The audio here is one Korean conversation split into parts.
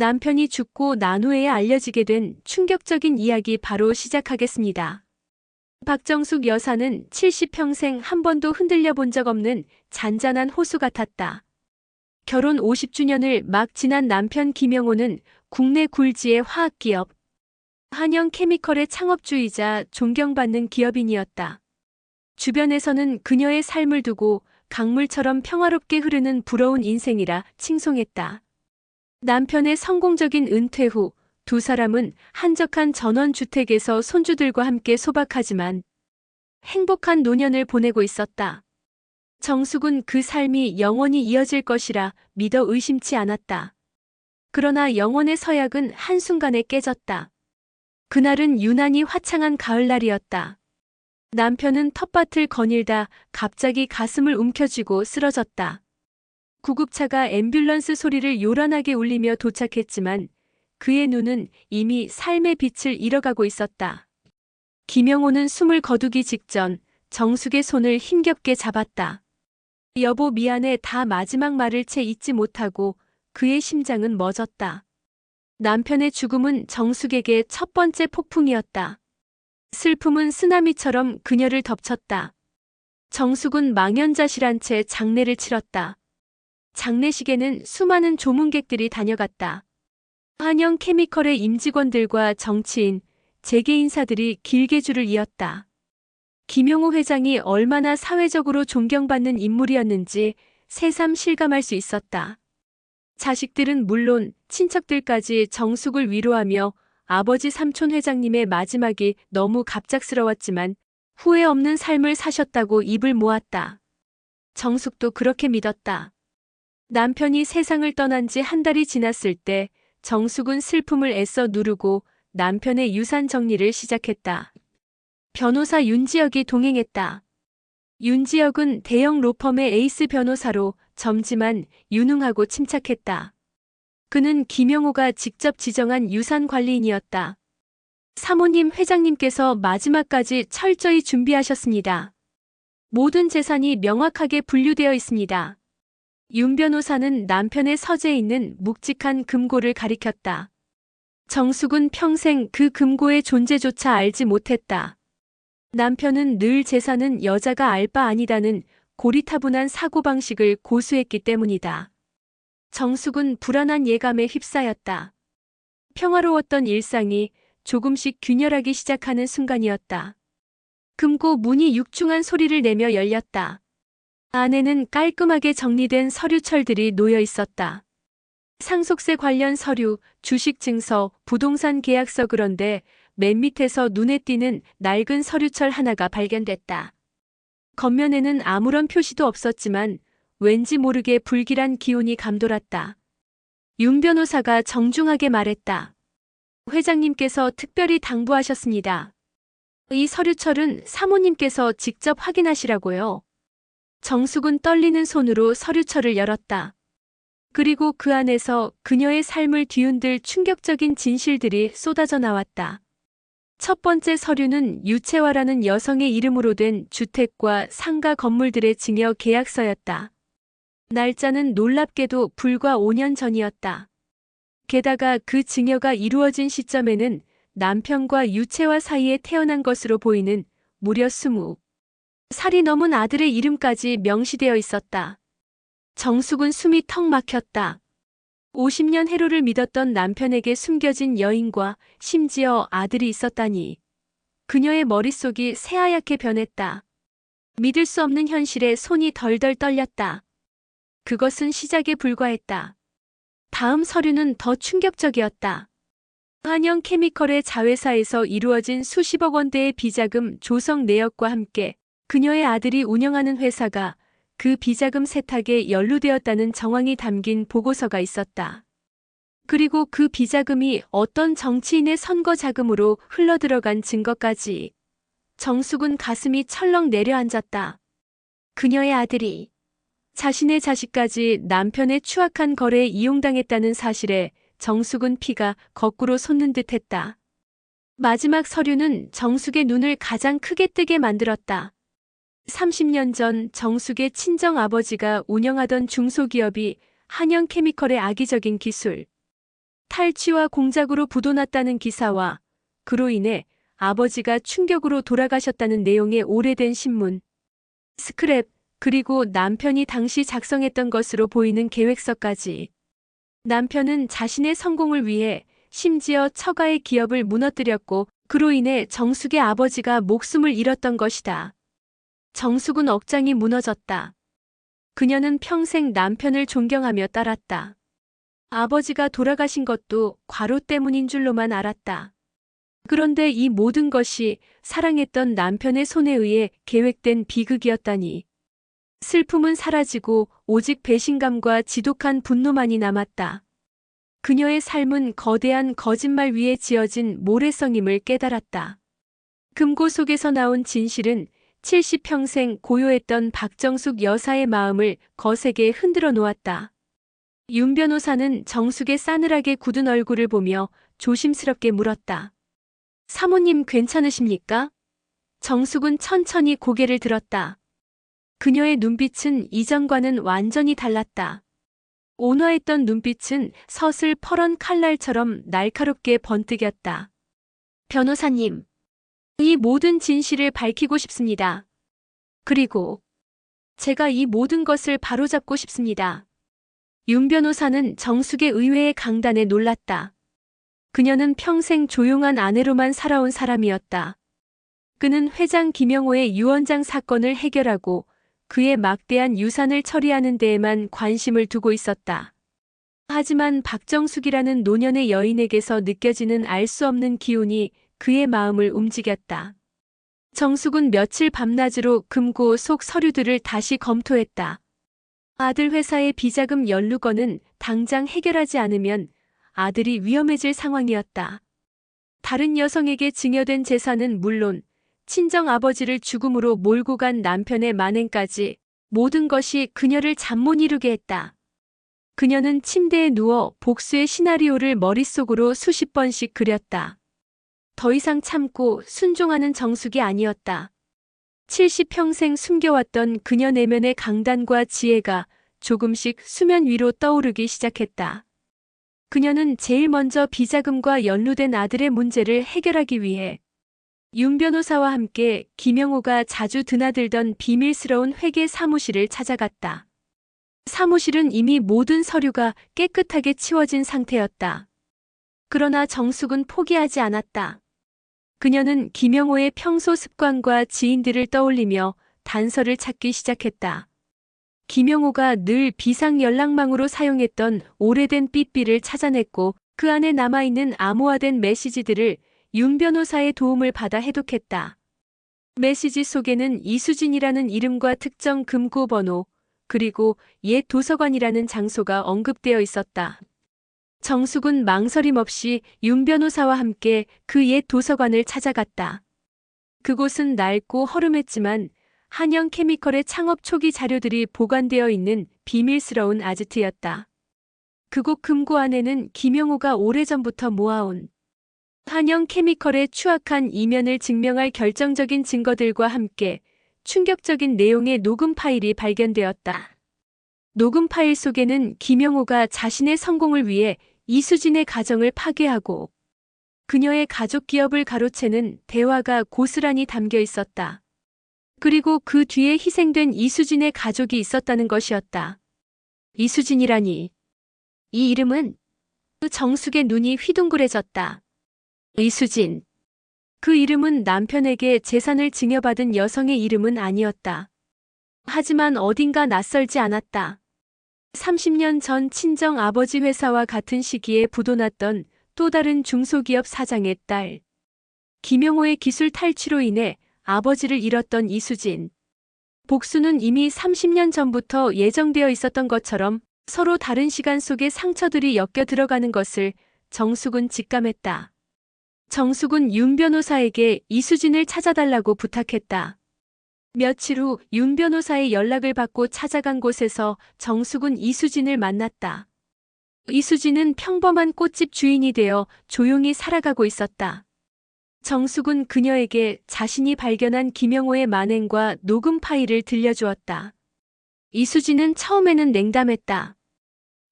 남편이 죽고 난 후에 알려지게 된 충격적인 이야기 바로 시작하겠습니다. 박정숙 여사는 70평생 한 번도 흔들려 본 적 없는 잔잔한 호수 같았다. 결혼 50주년을 막 지난 남편 김영호는 국내 굴지의 화학기업 한영케미컬의 창업주이자 존경받는 기업인이었다. 주변에서는 그녀의 삶을 두고 강물처럼 평화롭게 흐르는 부러운 인생이라 칭송했다. 남편의 성공적인 은퇴 후 두 사람은 한적한 전원주택에서 손주들과 함께 소박하지만 행복한 노년을 보내고 있었다. 정숙은 그 삶이 영원히 이어질 것이라 믿어 의심치 않았다. 그러나 영혼의 서약은 한순간에 깨졌다. 그날은 유난히 화창한 가을날이었다. 남편은 텃밭을 거닐다 갑자기 가슴을 움켜쥐고 쓰러졌다. 구급차가 앰뷸런스 소리를 요란하게 울리며 도착했지만 그의 눈은 이미 삶의 빛을 잃어가고 있었다. 김영호는 숨을 거두기 직전 정숙의 손을 힘겹게 잡았다. 여보 미안해 다 마지막 말을 채 잊지 못하고 그의 심장은 멎었다. 남편의 죽음은 정숙에게 첫 번째 폭풍이었다. 슬픔은 쓰나미처럼 그녀를 덮쳤다. 정숙은 망연자실한 채 장례를 치렀다. 장례식에는 수많은 조문객들이 다녀갔다. 한영케미컬의 임직원들과 정치인, 재계 인사들이 길게 줄을 이었다. 김용호 회장이 얼마나 사회적으로 존경받는 인물이었는지 새삼 실감할 수 있었다. 자식들은 물론 친척들까지 정숙을 위로하며 아버지 삼촌 회장님의 마지막이 너무 갑작스러웠지만 후회 없는 삶을 사셨다고 입을 모았다. 정숙도 그렇게 믿었다. 남편이 세상을 떠난 지 한 달이 지났을 때 정숙은 슬픔을 애써 누르고 남편의 유산 정리를 시작했다. 변호사 윤지혁이 동행했다. 윤지혁은 대형 로펌의 에이스 변호사로 젊지만 유능하고 침착했다. 그는 김영호가 직접 지정한 유산 관리인이었다. 사모님 회장님께서 마지막까지 철저히 준비하셨습니다. 모든 재산이 명확하게 분류되어 있습니다. 윤 변호사는 남편의 서재에 있는 묵직한 금고를 가리켰다. 정숙은 평생 그 금고의 존재조차 알지 못했다. 남편은 늘 재산은 여자가 알 바 아니다는 고리타분한 사고방식을 고수했기 때문이다. 정숙은 불안한 예감에 휩싸였다. 평화로웠던 일상이 조금씩 균열하기 시작하는 순간이었다. 금고 문이 육중한 소리를 내며 열렸다. 안에는 깔끔하게 정리된 서류철들이 놓여 있었다. 상속세 관련 서류, 주식 증서, 부동산 계약서 그런데 맨 밑에서 눈에 띄는 낡은 서류철 하나가 발견됐다. 겉면에는 아무런 표시도 없었지만 왠지 모르게 불길한 기운이 감돌았다. 윤 변호사가 정중하게 말했다. 회장님께서 특별히 당부하셨습니다. 이 서류철은 사모님께서 직접 확인하시라고요. 정숙은 떨리는 손으로 서류철을 열었다. 그리고 그 안에서 그녀의 삶을 뒤흔들 충격적인 진실들이 쏟아져 나왔다. 첫 번째 서류는 유채화라는 여성의 이름으로 된 주택과 상가 건물들의 증여 계약서였다. 날짜는 놀랍게도 불과 5년 전이었다. 게다가 그 증여가 이루어진 시점에는 남편과 유채화 사이에 태어난 것으로 보이는 무려 20살이 넘은 아들의 이름까지 명시되어 있었다. 정숙은 숨이 턱 막혔다. 50년 해로를 믿었던 남편에게 숨겨진 여인과 심지어 아들이 있었다니. 그녀의 머릿속이 새하얗게 변했다. 믿을 수 없는 현실에 손이 덜덜 떨렸다. 그것은 시작에 불과했다. 다음 서류는 더 충격적이었다. 한영케미컬의 자회사에서 이루어진 수십억 원대의 비자금 조성 내역과 함께 그녀의 아들이 운영하는 회사가 그 비자금 세탁에 연루되었다는 정황이 담긴 보고서가 있었다. 그리고 그 비자금이 어떤 정치인의 선거 자금으로 흘러들어간 증거까지. 정숙은 가슴이 철렁 내려앉았다. 그녀의 아들이 자신의 자식까지 남편의 추악한 거래에 이용당했다는 사실에 정숙은 피가 거꾸로 솟는 듯했다. 마지막 서류는 정숙의 눈을 가장 크게 뜨게 만들었다. 30년 전 정숙의 친정아버지가 운영하던 중소기업이 한영케미컬의 악의적인 기술, 탈취와 공작으로 부도났다는 기사와 그로 인해 아버지가 충격으로 돌아가셨다는 내용의 오래된 신문, 스크랩, 그리고 남편이 당시 작성했던 것으로 보이는 계획서까지. 남편은 자신의 성공을 위해 심지어 처가의 기업을 무너뜨렸고 그로 인해 정숙의 아버지가 목숨을 잃었던 것이다. 정숙은 억장이 무너졌다. 그녀는 평생 남편을 존경하며 따랐다. 아버지가 돌아가신 것도 과로 때문인 줄로만 알았다. 그런데 이 모든 것이 사랑했던 남편의 손에 의해 계획된 비극이었다니. 슬픔은 사라지고 오직 배신감과 지독한 분노만이 남았다. 그녀의 삶은 거대한 거짓말 위에 지어진 모래성임을 깨달았다. 금고 속에서 나온 진실은 70평생 고요했던 박정숙 여사의 마음을 거세게 흔들어 놓았다. 윤 변호사는 정숙의 싸늘하게 굳은 얼굴을 보며 조심스럽게 물었다. 사모님 괜찮으십니까? 정숙은 천천히 고개를 들었다. 그녀의 눈빛은 이전과는 완전히 달랐다. 온화했던 눈빛은 서슬 퍼런 칼날처럼 날카롭게 번뜩였다. 변호사님, 이 모든 진실을 밝히고 싶습니다. 그리고 제가 이 모든 것을 바로잡고 싶습니다. 윤 변호사는 정숙의 의외의 강단에 놀랐다. 그녀는 평생 조용한 아내로만 살아온 사람이었다. 그는 회장 김영호의 유언장 사건을 해결하고 그의 막대한 유산을 처리하는 데에만 관심을 두고 있었다. 하지만 박정숙이라는 노년의 여인에게서 느껴지는 알 수 없는 기운이 그의 마음을 움직였다. 정숙은 며칠 밤낮으로 금고 속 서류들을 다시 검토했다. 아들 회사의 비자금 연루건은 당장 해결하지 않으면 아들이 위험해질 상황이었다. 다른 여성에게 증여된 재산은 물론 친정 아버지를 죽음으로 몰고 간 남편의 만행까지 모든 것이 그녀를 잠 못 이루게 했다. 그녀는 침대에 누워 복수의 시나리오를 머릿속으로 수십 번씩 그렸다. 더 이상 참고 순종하는 정숙이 아니었다. 70평생 숨겨왔던 그녀 내면의 강단과 지혜가 조금씩 수면 위로 떠오르기 시작했다. 그녀는 제일 먼저 비자금과 연루된 아들의 문제를 해결하기 위해 윤 변호사와 함께 김영호가 자주 드나들던 비밀스러운 회계 사무실을 찾아갔다. 사무실은 이미 모든 서류가 깨끗하게 치워진 상태였다. 그러나 정숙은 포기하지 않았다. 그녀는 김영호의 평소 습관과 지인들을 떠올리며 단서를 찾기 시작했다. 김영호가 늘 비상 연락망으로 사용했던 오래된 삐삐를 찾아냈고 그 안에 남아있는 암호화된 메시지들을 윤 변호사의 도움을 받아 해독했다. 메시지 속에는 이수진이라는 이름과 특정 금고 번호, 그리고 옛 도서관이라는 장소가 언급되어 있었다. 정숙은 망설임 없이 윤 변호사와 함께 그 옛 도서관을 찾아갔다. 그곳은 낡고 허름했지만 한영 케미컬의 창업 초기 자료들이 보관되어 있는 비밀스러운 아지트였다. 그곳 금고 안에는 김영호가 오래전부터 모아온 한영 케미컬의 추악한 이면을 증명할 결정적인 증거들과 함께 충격적인 내용의 녹음 파일이 발견되었다. 녹음 파일 속에는 김영호가 자신의 성공을 위해 이수진의 가정을 파괴하고 그녀의 가족 기업을 가로채는 대화가 고스란히 담겨 있었다. 그리고 그 뒤에 희생된 이수진의 가족이 있었다는 것이었다. 이수진이라니. 이 이름은 정숙의 눈이 휘둥그레졌다. 이수진. 그 이름은 남편에게 재산을 증여받은 여성의 이름은 아니었다. 하지만 어딘가 낯설지 않았다. 30년 전 친정 아버지 회사와 같은 시기에 부도났던 또 다른 중소기업 사장의 딸. 김영호의 기술 탈취로 인해 아버지를 잃었던 이수진. 복수는 이미 30년 전부터 예정되어 있었던 것처럼 서로 다른 시간 속에 상처들이 엮여 들어가는 것을 정숙은 직감했다. 정숙은 윤 변호사에게 이수진을 찾아달라고 부탁했다. 며칠 후 윤 변호사의 연락을 받고 찾아간 곳에서 정숙은 이수진을 만났다. 이수진은 평범한 꽃집 주인이 되어 조용히 살아가고 있었다. 정숙은 그녀에게 자신이 발견한 김영호의 만행과 녹음 파일을 들려주었다. 이수진은 처음에는 냉담했다.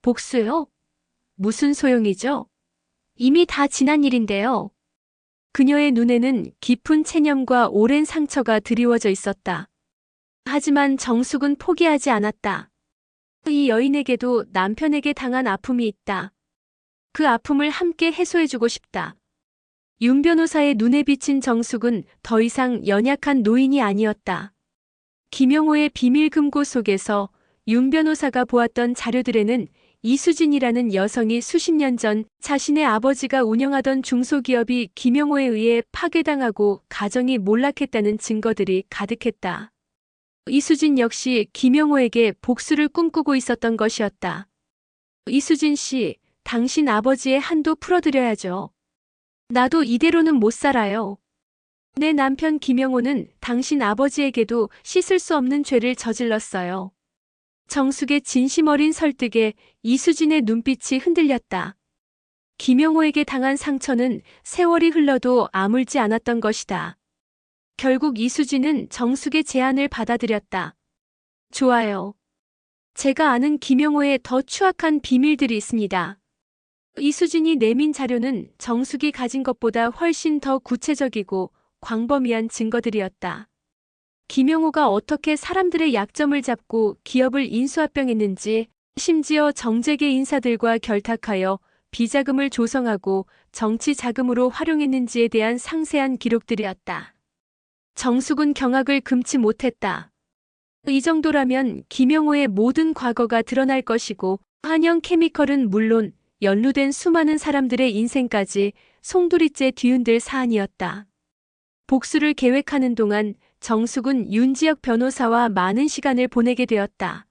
복수요? 무슨 소용이죠? 이미 다 지난 일인데요. 그녀의 눈에는 깊은 체념과 오랜 상처가 드리워져 있었다. 하지만 정숙은 포기하지 않았다. 이 여인에게도 남편에게 당한 아픔이 있다. 그 아픔을 함께 해소해주고 싶다. 윤 변호사의 눈에 비친 정숙은 더 이상 연약한 노인이 아니었다. 김영호의 비밀 금고 속에서 윤 변호사가 보았던 자료들에는 이수진이라는 여성이 수십 년 전 자신의 아버지가 운영하던 중소기업이 김영호에 의해 파괴당하고 가정이 몰락했다는 증거들이 가득했다. 이수진 역시 김영호에게 복수를 꿈꾸고 있었던 것이었다. 이수진 씨, 당신 아버지의 한도 풀어드려야죠. 나도 이대로는 못 살아요. 내 남편 김영호는 당신 아버지에게도 씻을 수 없는 죄를 저질렀어요. 정숙의 진심 어린 설득에 이수진의 눈빛이 흔들렸다. 김영호에게 당한 상처는 세월이 흘러도 아물지 않았던 것이다. 결국 이수진은 정숙의 제안을 받아들였다. 좋아요. 제가 아는 김영호의 더 추악한 비밀들이 있습니다. 이수진이 내민 자료는 정숙이 가진 것보다 훨씬 더 구체적이고 광범위한 증거들이었다. 김영호가 어떻게 사람들의 약점을 잡고 기업을 인수합병했는지, 심지어 정재계 인사들과 결탁하여 비자금을 조성하고 정치 자금으로 활용했는지에 대한 상세한 기록들이었다. 정숙은 경악을 금치 못했다. 이 정도라면 김영호의 모든 과거가 드러날 것이고 한영 케미컬은 물론 연루된 수많은 사람들의 인생까지 송두리째 뒤흔들 사안이었다. 복수를 계획하는 동안 정숙은 윤지혁 변호사와 많은 시간을 보내게 되었다.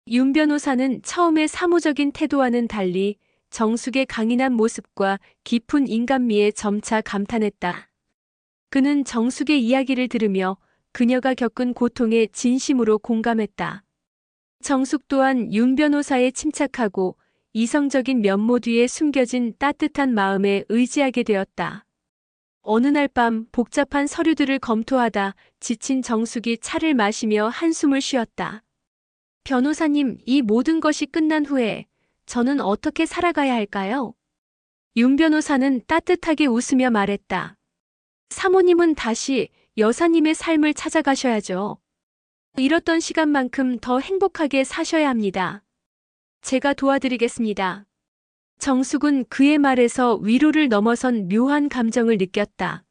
윤 변호사는 처음에 사무적인 태도와는 달리 정숙의 강인한 모습과 깊은 인간미에 점차 감탄했다. 그는 정숙의 이야기를 들으며 그녀가 겪은 고통에 진심으로 공감했다. 정숙 또한 윤 변호사의 침착하고 이성적인 면모 뒤에 숨겨진 따뜻한 마음에 의지하게 되었다. 어느 날 밤 복잡한 서류들을 검토하다 지친 정숙이 차를 마시며 한숨을 쉬었다. 변호사님, 이 모든 것이 끝난 후에 저는 어떻게 살아가야 할까요? 윤 변호사는 따뜻하게 웃으며 말했다. 사모님은 다시 여사님의 삶을 찾아가셔야죠. 잃었던 시간만큼 더 행복하게 사셔야 합니다. 제가 도와드리겠습니다. 정숙은 그의 말에서 위로를 넘어선 묘한 감정을 느꼈다.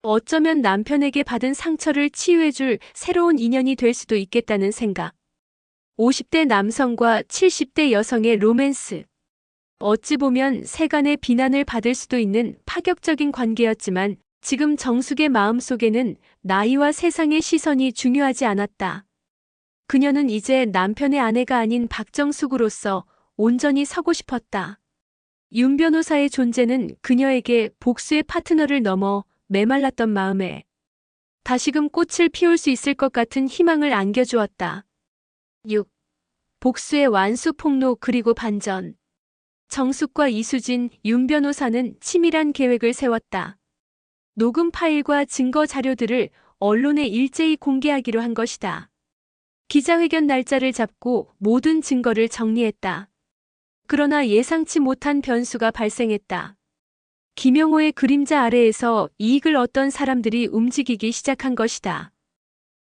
어쩌면 남편에게 받은 상처를 치유해줄 새로운 인연이 될 수도 있겠다는 생각. 50대 남성과 70대 여성의 로맨스. 어찌 보면 세간의 비난을 받을 수도 있는 파격적인 관계였지만 지금 정숙의 마음속에는 나이와 세상의 시선이 중요하지 않았다. 그녀는 이제 남편의 아내가 아닌 박정숙으로서 온전히 서고 싶었다. 윤 변호사의 존재는 그녀에게 복수의 파트너를 넘어 메말랐던 마음에 다시금 꽃을 피울 수 있을 것 같은 희망을 안겨주었다. 6. 복수의 완수 폭로 그리고 반전. 정숙과 이수진, 윤 변호사는 치밀한 계획을 세웠다. 녹음 파일과 증거 자료들을 언론에 일제히 공개하기로 한 것이다. 기자회견 날짜를 잡고 모든 증거를 정리했다. 그러나 예상치 못한 변수가 발생했다. 김영호의 그림자 아래에서 이익을 얻던 사람들이 움직이기 시작한 것이다.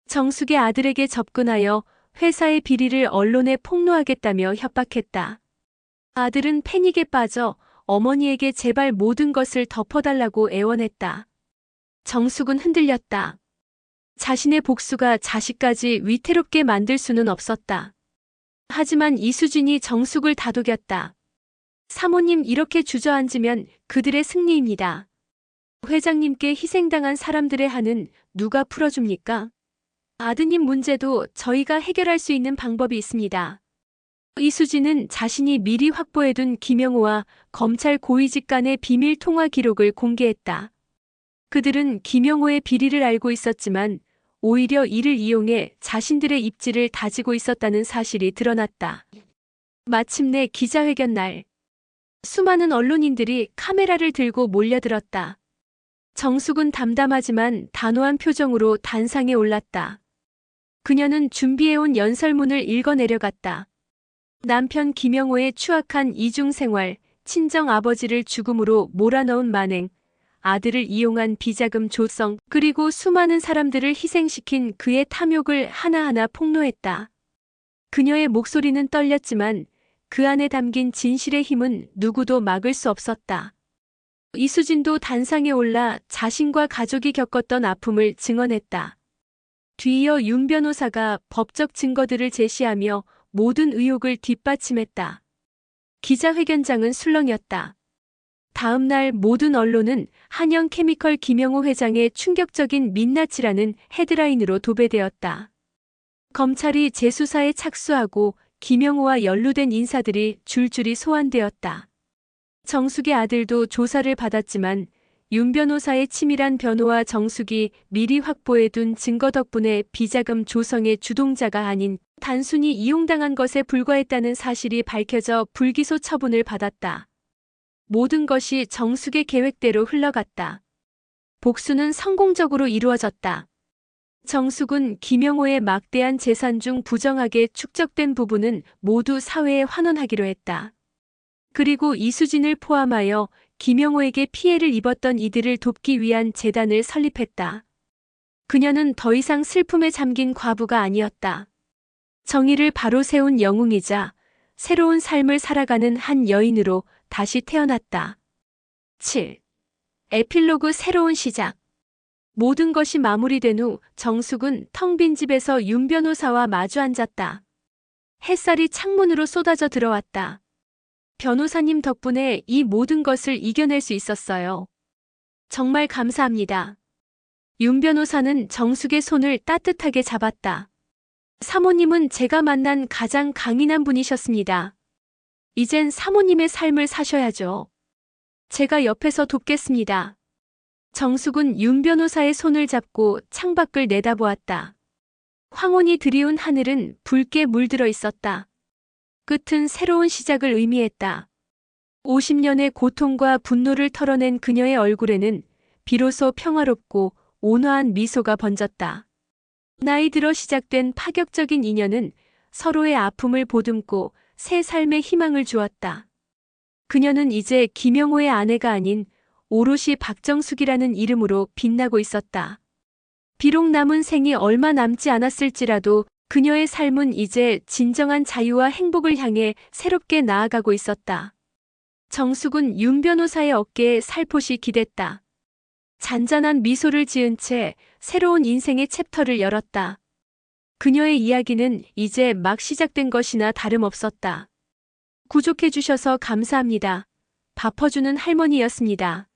정숙의 아들에게 접근하여 회사의 비리를 언론에 폭로하겠다며 협박했다. 아들은 패닉에 빠져 어머니에게 제발 모든 것을 덮어달라고 애원했다. 정숙은 흔들렸다. 자신의 복수가 자식까지 위태롭게 만들 수는 없었다. 하지만 이수진이 정숙을 다독였다. 사모님, 이렇게 주저앉으면 그들의 승리입니다. 회장님께 희생당한 사람들의 한은 누가 풀어줍니까? 아드님 문제도 저희가 해결할 수 있는 방법이 있습니다. 이수진은 자신이 미리 확보해둔 김영호와 검찰 고위직 간의 비밀 통화 기록을 공개했다. 그들은 김영호의 비리를 알고 있었지만 오히려 이를 이용해 자신들의 입지를 다지고 있었다는 사실이 드러났다. 마침내 기자회견 날, 수많은 언론인들이 카메라를 들고 몰려들었다. 정숙은 담담하지만 단호한 표정으로 단상에 올랐다. 그녀는 준비해온 연설문을 읽어 내려갔다. 남편 김영호의 추악한 이중생활, 친정 아버지를 죽음으로 몰아넣은 만행, 아들을 이용한 비자금 조성, 그리고 수많은 사람들을 희생시킨 그의 탐욕을 하나하나 폭로했다. 그녀의 목소리는 떨렸지만 그 안에 담긴 진실의 힘은 누구도 막을 수 없었다. 이수진도 단상에 올라 자신과 가족이 겪었던 아픔을 증언했다. 뒤이어 윤 변호사가 법적 증거들을 제시하며 모든 의혹을 뒷받침했다. 기자회견장은 술렁이었다. 다음 날 모든 언론은 한영케미컬 김영호 회장의 충격적인 민낯이라는 헤드라인으로 도배되었다. 검찰이 재수사에 착수하고 김영호와 연루된 인사들이 줄줄이 소환되었다. 정숙의 아들도 조사를 받았지만 윤 변호사의 치밀한 변호와 정숙이 미리 확보해둔 증거 덕분에 비자금 조성의 주동자가 아닌 단순히 이용당한 것에 불과했다는 사실이 밝혀져 불기소 처분을 받았다. 모든 것이 정숙의 계획대로 흘러갔다. 복수는 성공적으로 이루어졌다. 정숙은 김영호의 막대한 재산 중 부정하게 축적된 부분은 모두 사회에 환원하기로 했다. 그리고 이수진을 포함하여 김영호에게 피해를 입었던 이들을 돕기 위한 재단을 설립했다. 그녀는 더 이상 슬픔에 잠긴 과부가 아니었다. 정의를 바로 세운 영웅이자 새로운 삶을 살아가는 한 여인으로 다시 태어났다. 7. 에필로그 새로운 시작. 모든 것이 마무리된 후 정숙은 텅 빈 집에서 윤 변호사와 마주 앉았다. 햇살이 창문으로 쏟아져 들어왔다. 변호사님 덕분에 이 모든 것을 이겨낼 수 있었어요. 정말 감사합니다. 윤 변호사는 정숙의 손을 따뜻하게 잡았다. 사모님은 제가 만난 가장 강인한 분이셨습니다. 이젠 사모님의 삶을 사셔야죠. 제가 옆에서 돕겠습니다. 정숙은 윤 변호사의 손을 잡고 창밖을 내다보았다. 황혼이 드리운 하늘은 붉게 물들어 있었다. 끝은 새로운 시작을 의미했다. 50년의 고통과 분노를 털어낸 그녀의 얼굴에는 비로소 평화롭고 온화한 미소가 번졌다. 나이 들어 시작된 파격적인 인연은 서로의 아픔을 보듬고 새 삶의 희망을 주었다. 그녀는 이제 김영호의 아내가 아닌 오롯이 박정숙이라는 이름으로 빛나고 있었다. 비록 남은 생이 얼마 남지 않았을지라도 그녀의 삶은 이제 진정한 자유와 행복을 향해 새롭게 나아가고 있었다. 정숙은 윤 변호사의 어깨에 살포시 기댔다. 잔잔한 미소를 지은 채 새로운 인생의 챕터를 열었다. 그녀의 이야기는 이제 막 시작된 것이나 다름없었다. 구족해 주셔서 감사합니다. 밥 퍼주는 할머니였습니다.